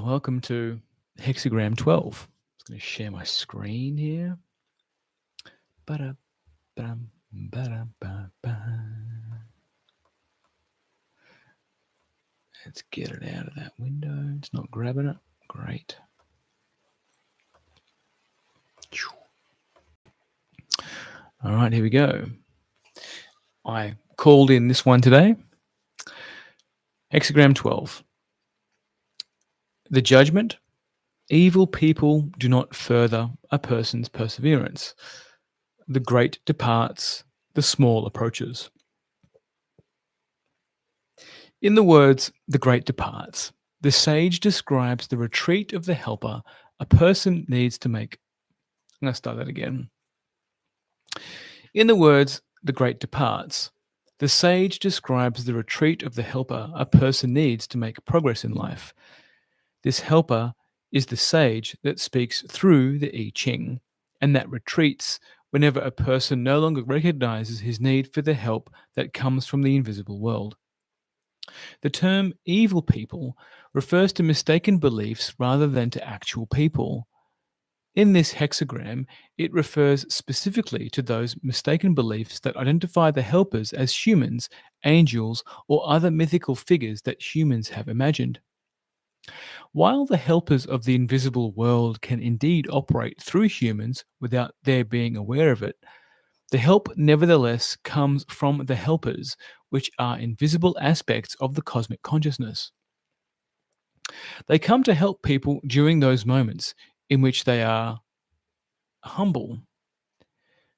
Welcome to Hexagram 12. I'm just going to share my screen here. Ba-da-bum, ba-da-ba-ba. Let's get it out of that window. It's not grabbing it. Great. All right, here we go. I called in this one today. Hexagram 12. The judgment. Evil people do not further a person's perseverance. The great departs, the small approaches. In the words, the great departs, the sage describes the retreat of the helper a person needs to make. I'm going to start that again. In the words, the great departs, the sage describes the retreat of the helper a person needs to make progress in life. This helper is the sage that speaks through the I Ching, and that retreats whenever a person no longer recognizes his need for the help that comes from the invisible world. The term evil people refers to mistaken beliefs rather than to actual people. In this hexagram, it refers specifically to those mistaken beliefs that identify the helpers as humans, angels, or other mythical figures that humans have imagined. While the helpers of the invisible world can indeed operate through humans without their being aware of it, the help nevertheless comes from the helpers, which are invisible aspects of the cosmic consciousness. They come to help people during those moments in which they are humble.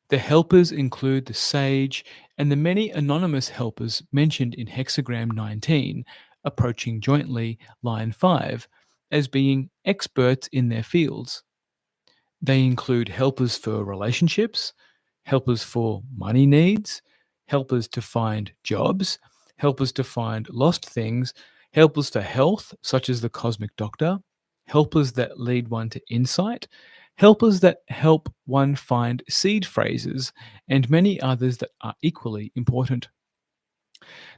The helpers include the sage and the many anonymous helpers mentioned in Hexagram 19, approaching jointly line 5, as being experts in their fields. They include helpers for relationships, helpers for money needs, helpers to find jobs, helpers to find lost things, helpers for health, such as the cosmic doctor, helpers that lead one to insight, helpers that help one find seed phrases, and many others that are equally important.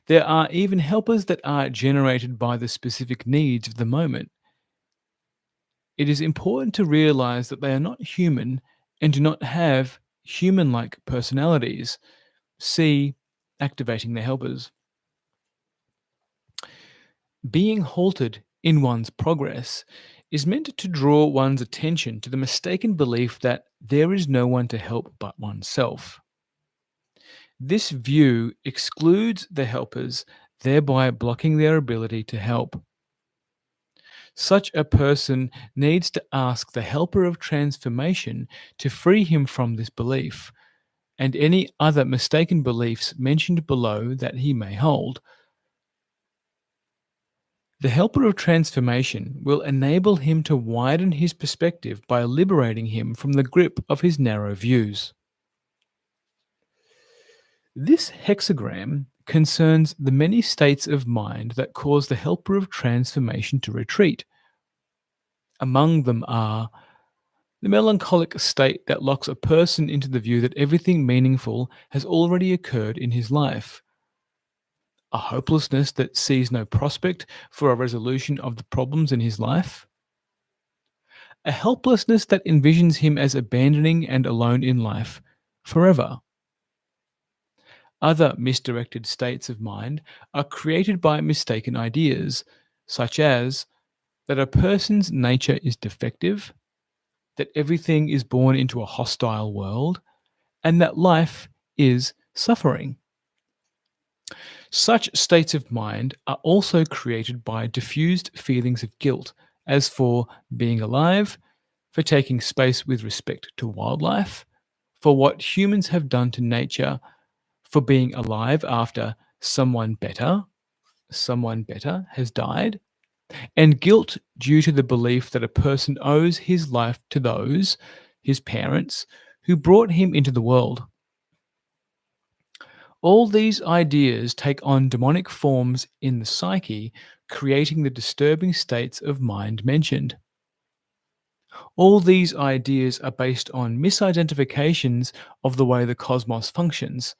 There are even helpers that are generated by the specific needs of the moment. It is important to realize that they are not human and do not have human like personalities. See, activating the helpers. Being halted in one's progress is meant to draw one's attention to the mistaken belief that there is no one to help but oneself. This view excludes the helpers, thereby blocking their ability to help. Such a person needs to ask the helper of transformation to free him from this belief and any other mistaken beliefs mentioned below that he may hold. The helper of transformation will enable him to widen his perspective by liberating him from the grip of his narrow views. This hexagram concerns the many states of mind that cause the helper of transformation to retreat. Among them are the melancholic state that locks a person into the view that everything meaningful has already occurred in his life, a hopelessness that sees no prospect for a resolution of the problems in his life, a helplessness that envisions him as abandoning and alone in life forever. Other misdirected states of mind are created by mistaken ideas, such as that a person's nature is defective, that everything is born into a hostile world, and that life is suffering. Such states of mind are also created by diffused feelings of guilt, as for being alive, for taking space with respect to wildlife, for what humans have done to nature, for being alive after someone better has died, and guilt due to the belief that a person owes his life to those, his parents, who brought him into the world. All these ideas take on demonic forms in the psyche, creating the disturbing states of mind mentioned. All these ideas are based on misidentifications of the way the cosmos functions,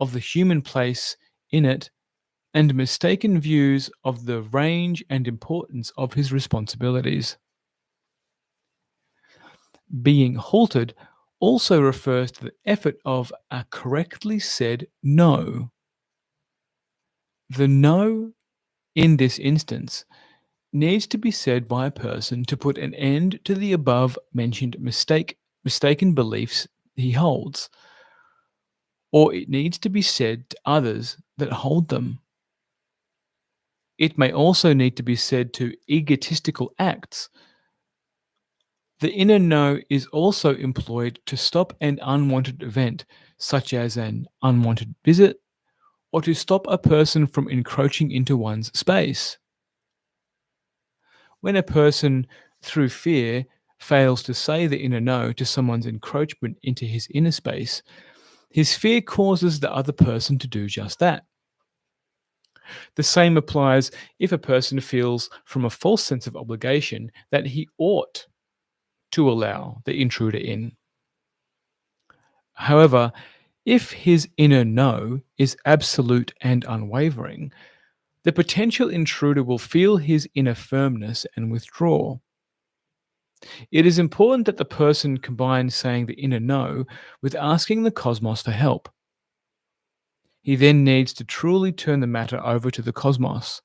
of the human place in it, and mistaken views of the range and importance of his responsibilities. Being halted also refers to the effort of a correctly said no. The no in this instance needs to be said by a person to put an end to the above mentioned mistaken beliefs he holds, or it needs to be said to others that hold them. It may also need to be said to egotistical acts. The inner no is also employed to stop an unwanted event, such as an unwanted visit, or to stop a person from encroaching into one's space. When a person, through fear, fails to say the inner no to someone's encroachment into his inner space, his fear causes the other person to do just that. The same applies if a person feels from a false sense of obligation that he ought to allow the intruder in. However, if his inner no is absolute and unwavering, the potential intruder will feel his inner firmness and withdraw. It is important that the person combine saying the inner no with asking the cosmos for help. He then needs to truly turn the matter over to the cosmos.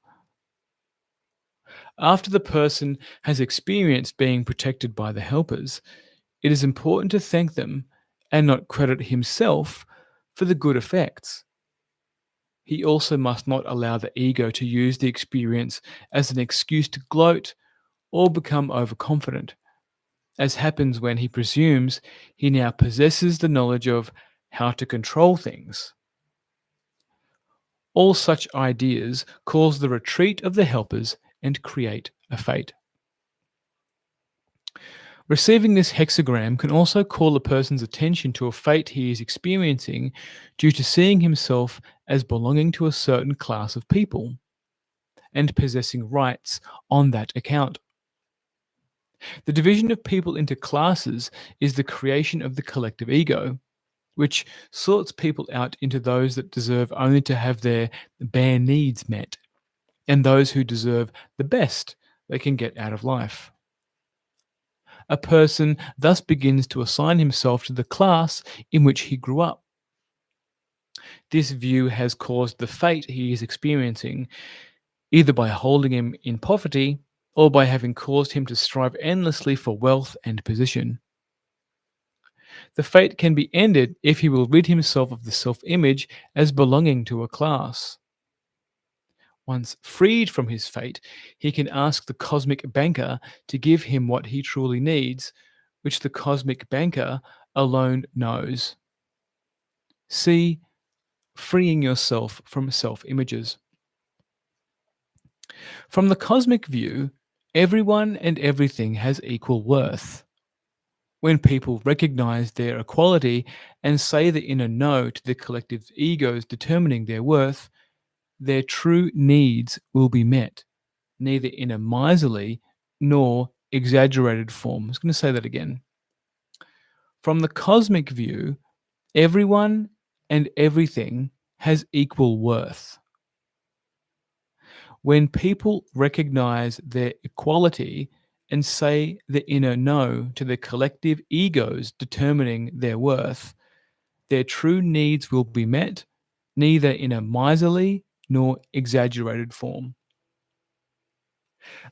After the person has experienced being protected by the helpers, it is important to thank them and not credit himself for the good effects. He also must not allow the ego to use the experience as an excuse to gloat or become overconfident, as happens when he presumes he now possesses the knowledge of how to control things. All such ideas cause the retreat of the helpers and create a fate. Receiving this hexagram can also call a person's attention to a fate he is experiencing due to seeing himself as belonging to a certain class of people and possessing rights on that account. The division of people into classes is the creation of the collective ego, which sorts people out into those that deserve only to have their bare needs met, and those who deserve the best they can get out of life. A person thus begins to assign himself to the class in which he grew up. This view has caused the fate he is experiencing, either by holding him in poverty or by having caused him to strive endlessly for wealth and position. The fate can be ended if he will rid himself of the self image as belonging to a class. Once freed from his fate, he can ask the cosmic banker to give him what he truly needs, which the cosmic banker alone knows. See, freeing yourself from self images. From the cosmic view, everyone and everything has equal worth. When people recognize their equality and say the inner no to the collective egos determining their worth, their true needs will be met, neither in a miserly nor exaggerated form. I was going to say that again. From the cosmic view, everyone and everything has equal worth. When people recognize their equality and say the inner no to the collective egos determining their worth, their true needs will be met, neither in a miserly nor exaggerated form.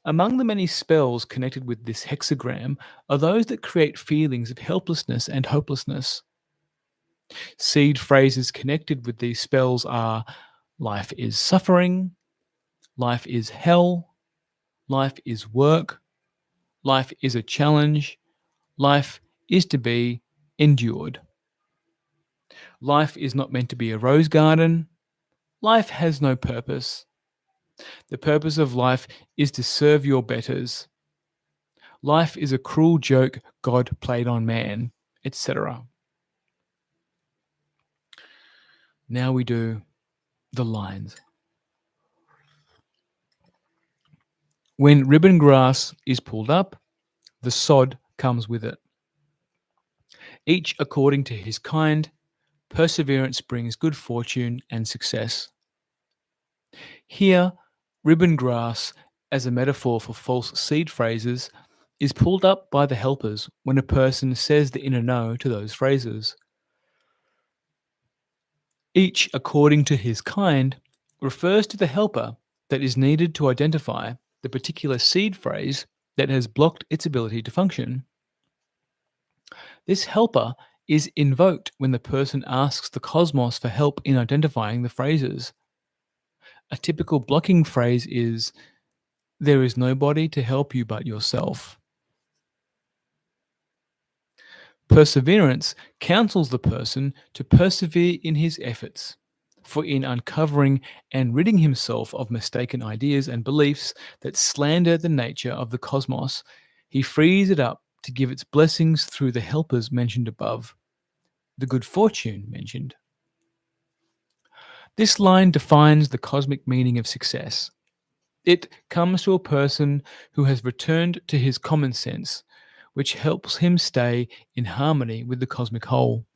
Among the many spells connected with this hexagram are those that create feelings of helplessness and hopelessness. Seed phrases connected with these spells are life is suffering, life is hell, life is work, life is a challenge, life is to be endured. Life is not meant to be a rose garden, life has no purpose. The purpose of life is to serve your betters. Life is a cruel joke God played on man, etc. Now we do the lines. When ribbon grass is pulled up, the sod comes with it. Each according to his kind, perseverance brings good fortune and success. Here, ribbon grass, as a metaphor for false seed phrases, is pulled up by the helpers when a person says the inner no to those phrases. Each, according to his kind, refers to the helper that is needed to identify the particular seed phrase that has blocked its ability to function. This helper is invoked when the person asks the cosmos for help in identifying the phrases. A typical blocking phrase is, "There is nobody to help you but yourself." Perseverance counsels the person to persevere in his efforts, for in uncovering and ridding himself of mistaken ideas and beliefs that slander the nature of the cosmos, he frees it up to give its blessings through the helpers mentioned above, the good fortune mentioned. This line defines the cosmic meaning of success. It comes to a person who has returned to his common sense, which helps him stay in harmony with the cosmic whole.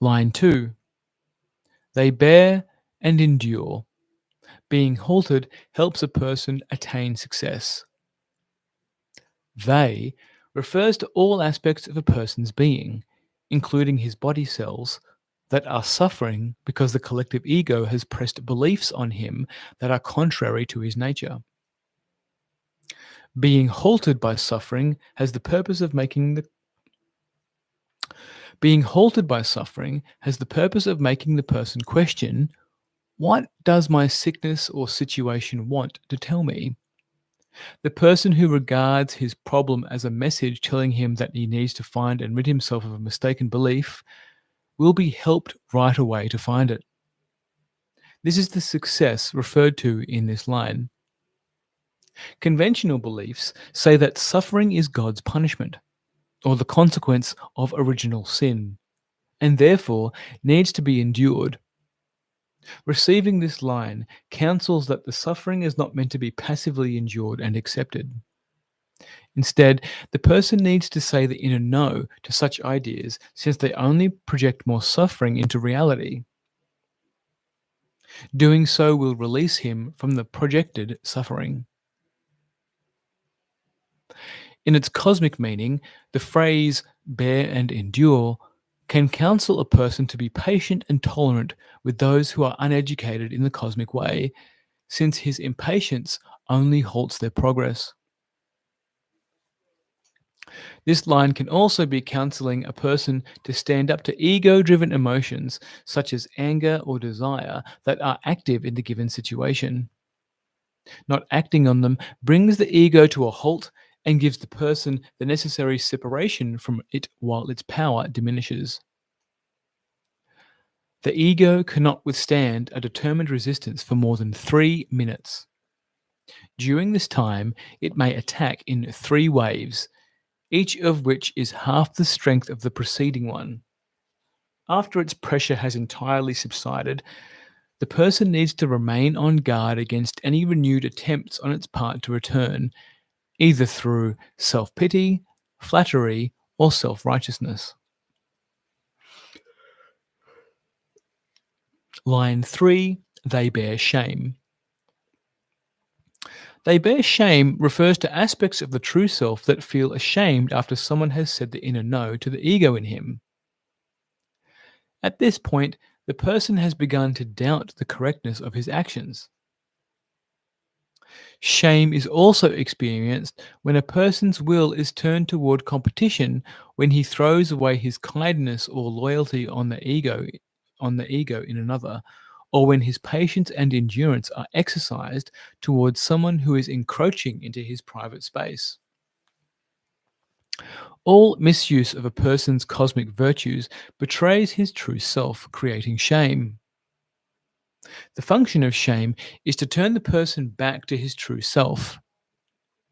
Line 2. They bear and endure. Being halted helps a person attain success. They refers to all aspects of a person's being, including his body cells, that are suffering because the collective ego has pressed beliefs on him that are contrary to his nature. Being halted by suffering has the purpose of making the Being halted by suffering has the purpose of making the person question, what does my sickness or situation want to tell me? The person who regards his problem as a message telling him that he needs to find and rid himself of a mistaken belief will be helped right away to find it. This is the success referred to in this line. Conventional beliefs say that suffering is God's punishment, or the consequence of original sin, and therefore needs to be endured. Receiving this line counsels that the suffering is not meant to be passively endured and accepted. Instead, the person needs to say the inner no to such ideas, since they only project more suffering into reality. Doing so will release him from the projected suffering. In its cosmic meaning, the phrase bear and endure can counsel a person to be patient and tolerant with those who are uneducated in the cosmic way, since his impatience only halts their progress. This line can also be counseling a person to stand up to ego driven emotions such as anger or desire that are active in the given situation. Not acting on them brings the ego to a halt and gives the person the necessary separation from it while its power diminishes. The ego cannot withstand a determined resistance for more than 3 minutes. During this time, it may attack in 3 waves, each of which is half the strength of the preceding one. After its pressure has entirely subsided, the person needs to remain on guard against any renewed attempts on its part to return, either through self pity, flattery, or self righteousness. Line 3. They bear shame. They bear shame refers to aspects of the true self that feel ashamed after someone has said the inner no to the ego in him. At this point, the person has begun to doubt the correctness of his actions. Shame is also experienced when a person's will is turned toward competition, when he throws away his kindness or loyalty on the ego in another, or when his patience and endurance are exercised towards someone who is encroaching into his private space. All misuse of a person's cosmic virtues betrays his true self, creating shame. The function of shame is to turn the person back to his true self.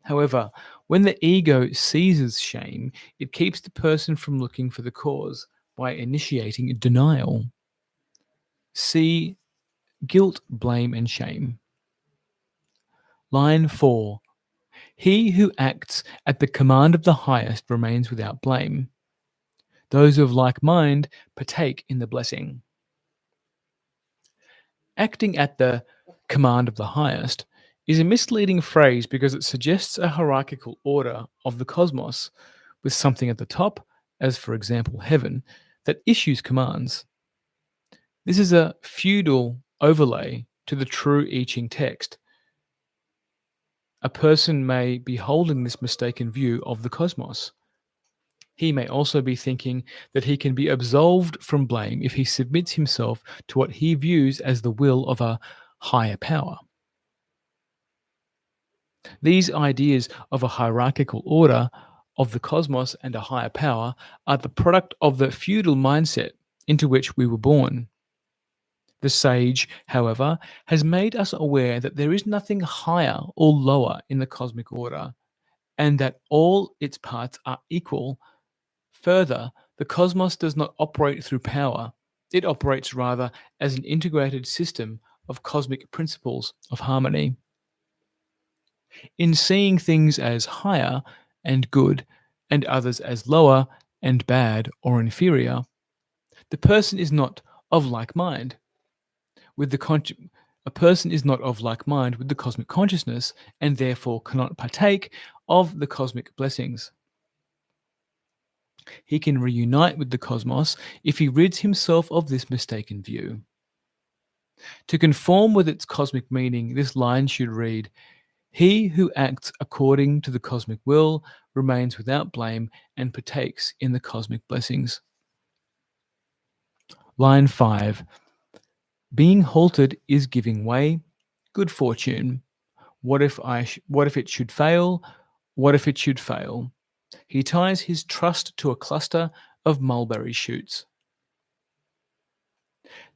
However, when the ego seizes shame, it keeps the person from looking for the cause by initiating denial. See guilt, blame, and shame. Line 4. He who acts at the command of the highest remains without blame. Those of like mind partake in the blessing. Acting at the command of the highest is a misleading phrase because it suggests a hierarchical order of the cosmos with something at the top, as for example heaven, that issues commands. This is a feudal overlay to the true I Ching text. A person may be holding this mistaken view of the cosmos. He may also be thinking that he can be absolved from blame if he submits himself to what he views as the will of a higher power. These ideas of a hierarchical order of the cosmos and a higher power are the product of the feudal mindset into which we were born. The sage, however, has made us aware that there is nothing higher or lower in the cosmic order, and that all its parts are equal. Further, the cosmos does not operate through power, it operates rather as an integrated system of cosmic principles of harmony. In seeing things as higher and good, and others as lower and bad or inferior, the person is not of like mind with a person is not of like mind with the cosmic consciousness and therefore cannot partake of the cosmic blessings. He can reunite with the cosmos if he rids himself of this mistaken view. To conform with its cosmic meaning, this line should read, "He who acts according to the cosmic will remains without blame and partakes in the cosmic blessings." Line 5. Being halted is giving way, good fortune. What if it should fail? What if it should fail? He ties his trust to a cluster of mulberry shoots.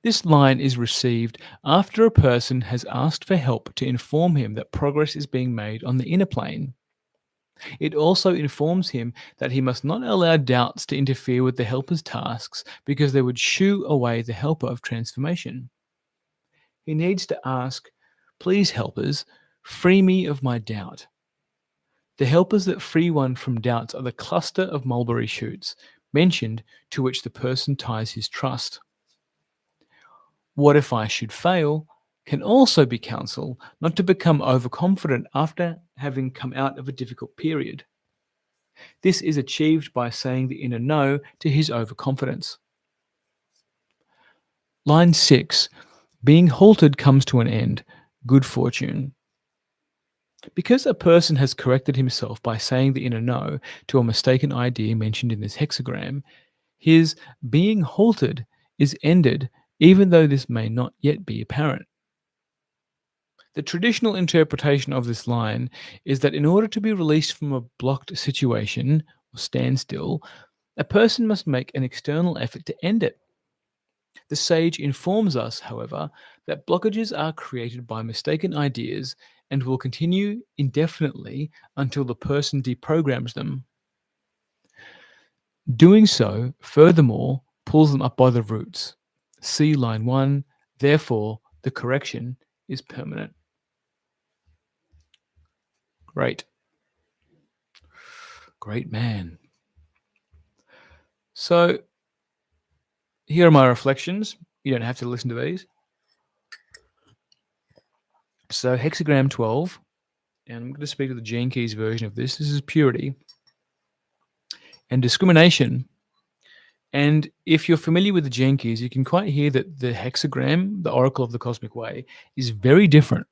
This line is received after a person has asked for help to inform him that progress is being made on the inner plane. It also informs him that he must not allow doubts to interfere with the helper's tasks because they would shoo away the helper of transformation. He needs to ask, "Please, helpers, free me of my doubt." The helpers that free one from doubts are the cluster of mulberry shoots mentioned to which the person ties his trust. What if I should fail can also be counsel not to become overconfident after having come out of a difficult period. This is achieved by saying the inner no to his overconfidence. Line 6. Being halted comes to an end. Good fortune. Because a person has corrected himself by saying the inner no to a mistaken idea mentioned in this hexagram, his being halted is ended even though this may not yet be apparent. The traditional interpretation of this line is that in order to be released from a blocked situation or standstill, a person must make an external effort to end it. The sage informs us, however, that blockages are created by mistaken ideas and will continue indefinitely until the person deprograms them. Doing so, furthermore, pulls them up by the roots. See line 1. Therefore, the correction is permanent. Great. Great man. So, here are my reflections. You don't have to listen to these. So, hexagram 12, and I'm going to speak to the Gene Keys version of this. This is purity and discrimination. And if you're familiar with the Gene Keys, you can quite hear that the hexagram, the oracle of the cosmic way, is very different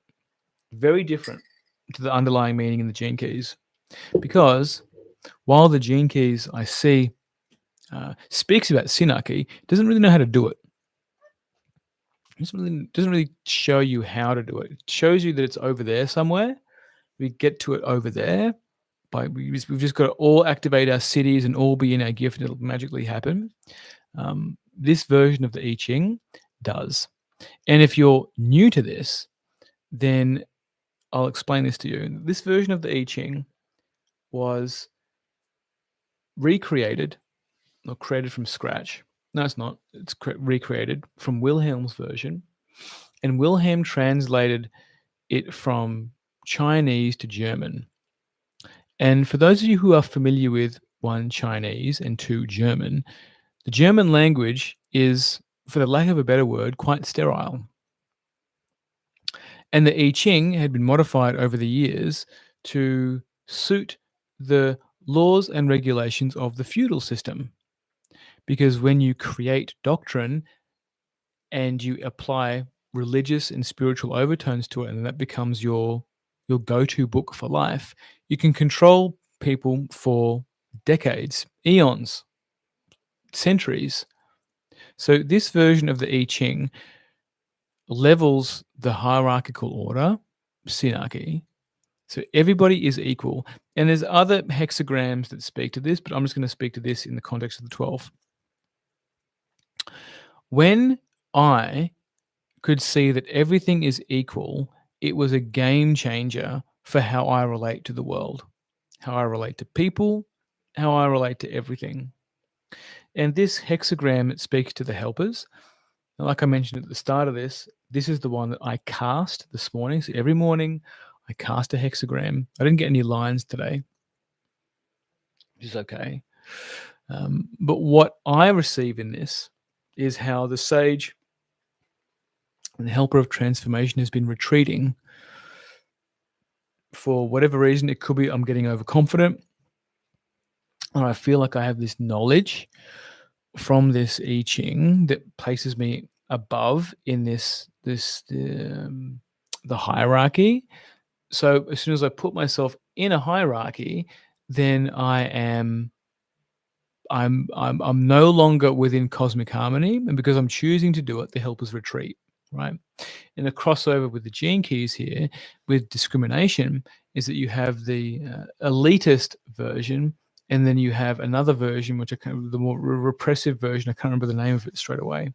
to the underlying meaning in the Gene Keys. Because while the Gene Keys I see speaks about synarchy, doesn't really know how to do it. It doesn't really show you how to do it. It shows you that it's over there somewhere. We get to it over there. We've just got to all activate our cities and all be in our gift and it'll magically happen. This version of the I Ching does. And if you're new to this, then I'll explain this to you. This version of the I Ching was recreated or created from scratch. No, it's not. It's recreated from Wilhelm's version. And Wilhelm translated it from Chinese to German. And for those of you who are familiar with 1, Chinese, and 2, German, the German language is, for the lack of a better word, quite sterile. And the I Ching had been modified over the years to suit the laws and regulations of the feudal system. Because when you create doctrine and you apply religious and spiritual overtones to it, and that becomes your go-to book for life, you can control people for decades, eons, centuries. So this version of the I Ching levels the hierarchical order, synarchy. So everybody is equal. And there's other hexagrams that speak to this, but I'm just going to speak to this in the context of the 12. When I could see that everything is equal, it was a game changer for how I relate to the world, how I relate to people, how I relate to everything. And this hexagram, it speaks to the helpers. And like I mentioned at the start of this is the one that I cast this morning. So every morning I cast a hexagram. I didn't get any lines today, which is okay. But what I receive in this is how the sage and the helper of transformation has been retreating for whatever reason. It could be I'm getting overconfident, or I feel like I have this knowledge from this I Ching that places me above in the hierarchy. So as soon as I put myself in a hierarchy, then I'm no longer within cosmic harmony, and because I'm choosing to do it, the helpers retreat, right? And the crossover with the gene keys here with discrimination is that you have the elitist version, and then you have another version, which the more repressive version. I can't remember the name of it straight away.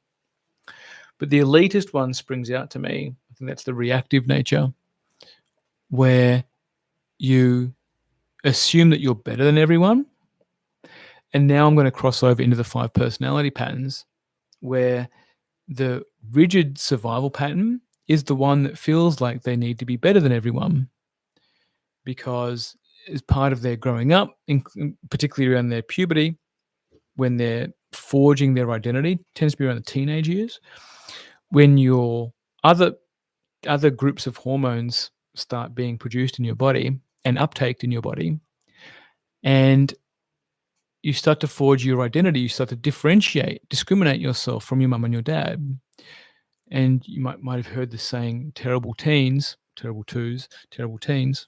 But the elitist one springs out to me. I think that's the reactive nature, where you assume that you're better than everyone. And now I'm going to cross over into the 5 personality patterns, where the rigid survival pattern is the one that feels like they need to be better than everyone, because as part of their growing up, particularly around their puberty, when they're forging their identity, tends to be around the teenage years, when your other groups of hormones start being produced in your body and uptaked in your body, and you start to forge your identity, you start to discriminate yourself from your mum and your dad. And you might have heard the saying, terrible teens, terrible twos, terrible teens.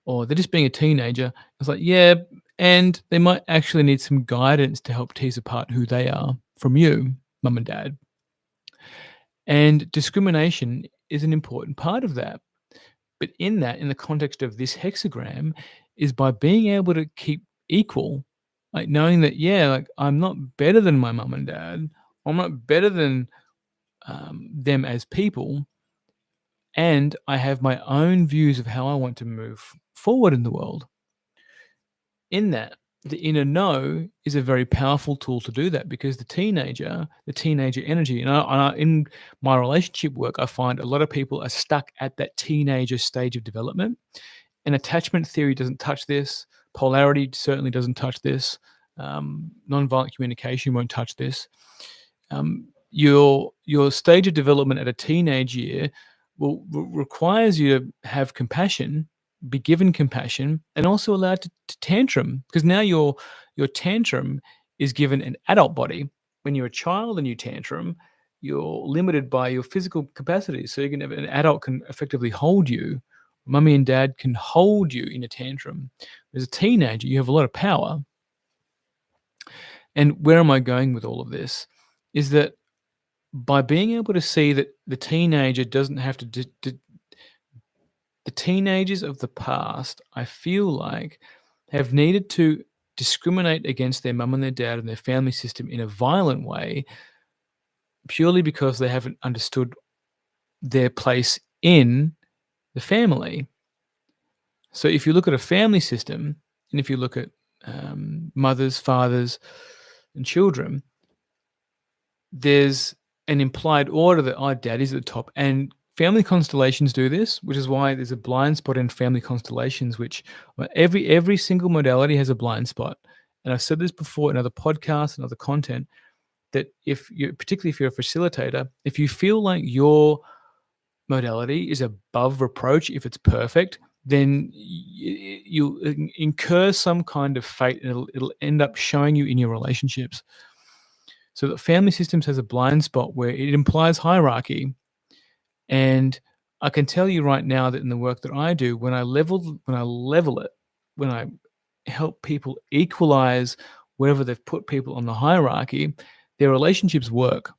Or they're just being a teenager. It's like, yeah, and they might actually need some guidance to help tease apart who they are from you, mum and dad. And discrimination is an important part of that. But in the context of this hexagram, is by being able to keep equal, like knowing that, yeah, like I'm not better than my mum and dad. I'm not better than them as people. And I have my own views of how I want to move forward in the world. In that, the inner know is a very powerful tool to do that, because the teenager energy, and in my relationship work, I find a lot of people are stuck at that teenager stage of development. And attachment theory doesn't touch this. Polarity certainly doesn't touch this. Nonviolent communication won't touch this. Your stage of development at a teenage year requires you to have compassion, be given compassion, and also allowed to tantrum, because now your tantrum is given an adult body. When you're a child and you tantrum, you're limited by your physical capacities. So you can have an adult can effectively hold you. Mummy and dad can hold you in a tantrum. As a teenager, you have a lot of power. And where am I going with all of this? Is that by being able to see that the teenager doesn't have to the teenagers of the past, I feel like, have needed to discriminate against their mum and their dad and their family system in a violent way, purely because they haven't understood their place in the family. So if you look at a family system, and if you look at mothers, fathers, and children, there's an implied order that daddy's at the top. And family constellations do this, which is why there's a blind spot in family constellations, which every single modality has a blind spot. And I've said this before in other podcasts and other content, that particularly if you're a facilitator, if you feel like you're modality is above reproach, if it's perfect, then you'll incur some kind of fate, and it'll end up showing you in your relationships. So the family systems has a blind spot where it implies hierarchy. And I can tell you right now that in the work that I do, when I level it, when I help people equalize wherever they've put people on the hierarchy, their relationships work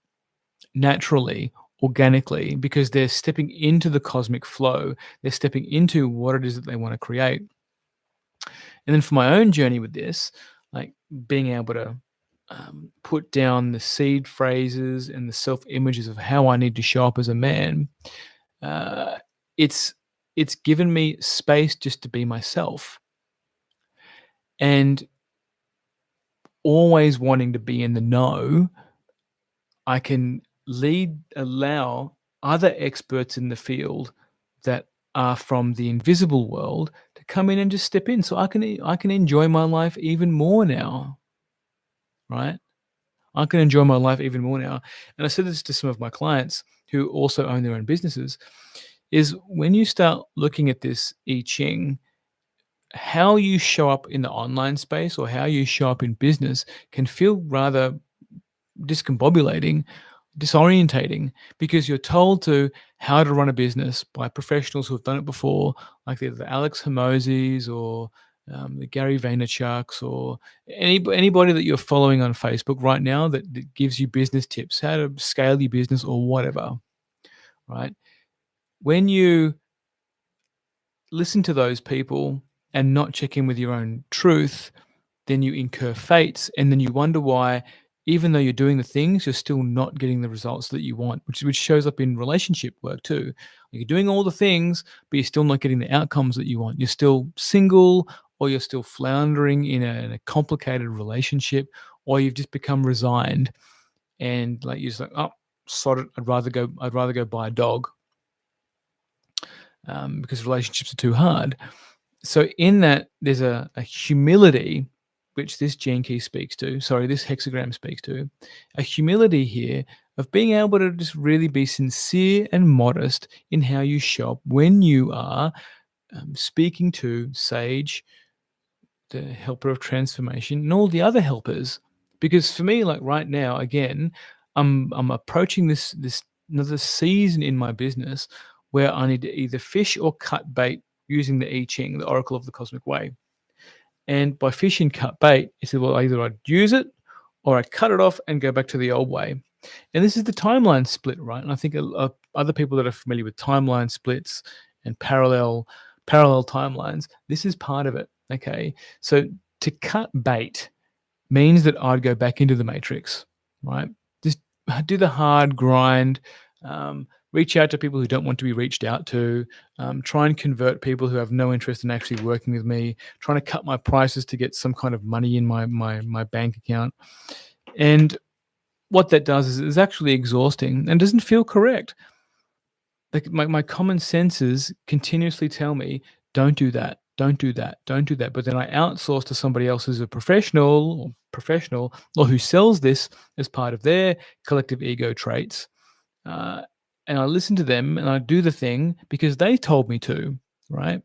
naturally, organically, because they're stepping into the cosmic flow. They're stepping into what it is that they want to create. And then for my own journey with this, like being able to put down the seed phrases and the self images of how I need to show up as a man, uh, it's given me space just to be myself, and always wanting to be in the know. I can allow other experts in the field that are from the invisible world to come in and just step in, so I can enjoy my life even more now, right? I can enjoy my life even more now. And I said this to some of my clients who also own their own businesses, is when you start looking at this I Ching, how you show up in the online space or how you show up in business can feel rather discombobulating, disorientating, because you're told to how to run a business by professionals who have done it before, like the Alex Hermosis or the Gary Vaynerchuks, or anybody that you're following on Facebook right now that gives you business tips, how to scale your business or whatever, right? When you listen to those people and not check in with your own truth, then you incur fates, and then you wonder why, even though you're doing the things, you're still not getting the results that you want, which shows up in relationship work too. You're doing all the things, but you're still not getting the outcomes that you want. You're still single, or you're still floundering in a complicated relationship, or you've just become resigned, and like you're just like, oh, sod it. I'd rather go buy a dog, because relationships are too hard. So in that, there's a humility, which this gene key speaks to. Sorry, this hexagram speaks to. A humility here of being able to just really be sincere and modest in how you show up when you are speaking to Sage, the helper of transformation, and all the other helpers. Because for me, like right now, again, I'm approaching this another season in my business where I need to either fish or cut bait using the I Ching, the Oracle of the Cosmic Way. And by fish and cut bait, he said, well, either I'd use it or I cut it off and go back to the old way. And this is the timeline split, right? And I think other people that are familiar with timeline splits and parallel timelines, this is part of it. Okay, so to cut bait means that I'd go back into the matrix, right? Just do the hard grind, reach out to people who don't want to be reached out to, try and convert people who have no interest in actually working with me, trying to cut my prices to get some kind of money in my bank account. And what that does is actually exhausting and doesn't feel correct. Like my common senses continuously tell me, don't do that, don't do that, don't do that. But then I outsource to somebody else who's a professional, or who sells this as part of their collective ego traits. And I listen to them and I do the thing because they told me to, right?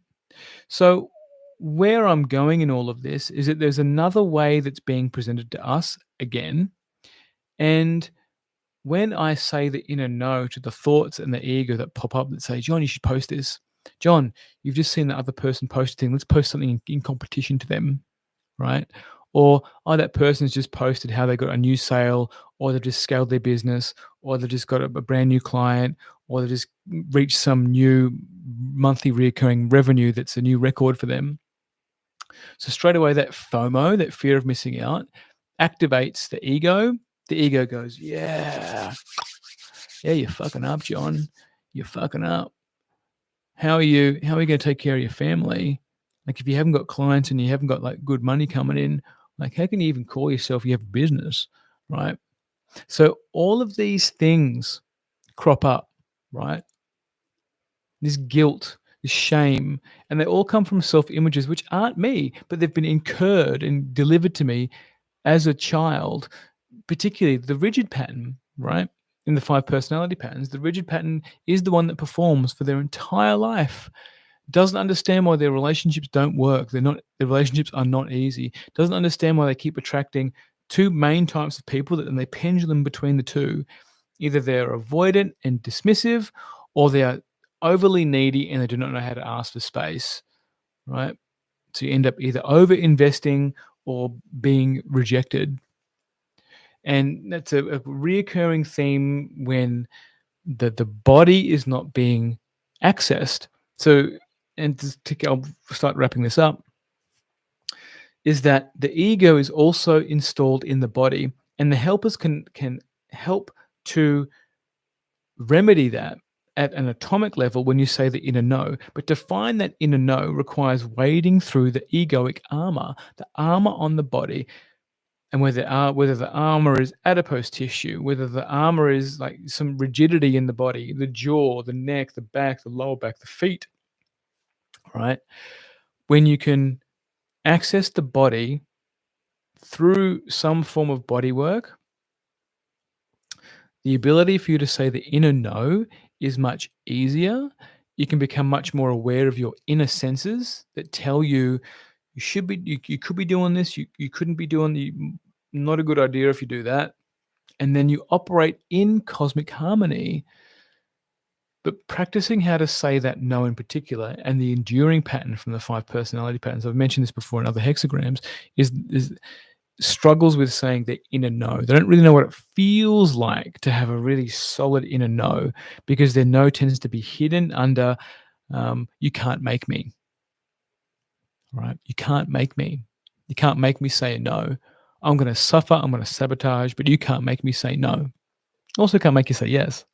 So where I'm going in all of this is that there's another way that's being presented to us again. And when I say the inner no to the thoughts and the ego that pop up that say, John, you should post this. John, you've just seen the other person post a thing. Let's post something in competition to them, right? Or, oh, that person's just posted how they got a new sale, or they've just scaled their business, or they've just got a brand new client, or they've just reached some new monthly recurring revenue that's a new record for them. So straight away, that FOMO, that fear of missing out, activates the ego. The ego goes, yeah, you're fucking up, John. You're fucking up. How are you going to take care of your family? Like, if you haven't got clients and you haven't got like good money coming in, like, how can you even call yourself you have a business, right? So all of these things crop up, right? This guilt, this shame, and they all come from self-images which aren't me, but they've been incurred and delivered to me as a child, particularly the rigid pattern, right? in the 5 personality patterns, the rigid pattern is the one that performs for their entire life. Doesn't understand why their relationships don't work. Their relationships are not easy. Doesn't understand why they keep attracting two main types of people, and they pendulum between the two. Either they're avoidant and dismissive, or they are overly needy and they do not know how to ask for space, right? So you end up either over investing or being rejected. And that's a reoccurring theme when the body is not being accessed. So, and I'll start wrapping this up, is that the ego is also installed in the body, and the helpers can help to remedy that at an atomic level when you say the inner no. But to find that inner no requires wading through the egoic armor, the armor on the body, and whether the armor is adipose tissue, whether the armor is like some rigidity in the body, the jaw, the neck, the back, the lower back, the feet, right? When you can access the body through some form of body work, the ability for you to say the inner no is much easier. You can become much more aware of your inner senses that tell you you should be, you could be doing this, you couldn't be doing not a good idea if you do that. And then you operate in cosmic harmony. But practicing how to say that no in particular, and the enduring pattern from the 5 personality patterns, I've mentioned this before in other hexagrams, is struggles with saying the inner no. They don't really know what it feels like to have a really solid inner no, because their no tends to be hidden under you can't make me, right? You can't make me. You can't make me say a no. I'm going to suffer. I'm going to sabotage, but you can't make me say no. Also can't make you say yes.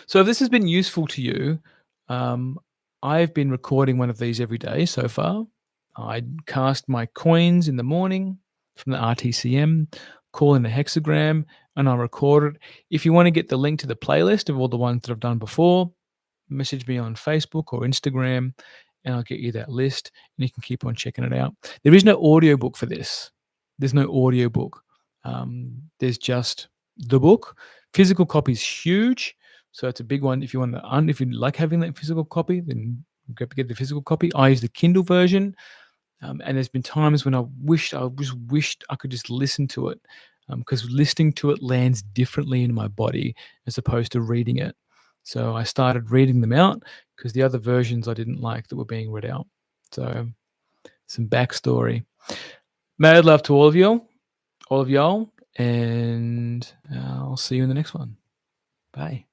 So if this has been useful to you, I've been recording one of these every day so far. I cast my coins in the morning from the RTCM, call in a hexagram, and I record it. If you want to get the link to the playlist of all the ones that I've done before, message me on Facebook or Instagram, and I'll get you that list, and you can keep on checking it out. There is no audiobook for this. There's no audiobook. There's just the book. Physical copy is huge, so it's a big one. If you if you like having that physical copy, then get the physical copy. I use the Kindle version, and there's been times when I just wished I could just listen to it, because listening to it lands differently in my body as opposed to reading it. So I started reading them out because the other versions I didn't like that were being read out. So some backstory. Mad love to all of y'all, and I'll see you in the next one. Bye.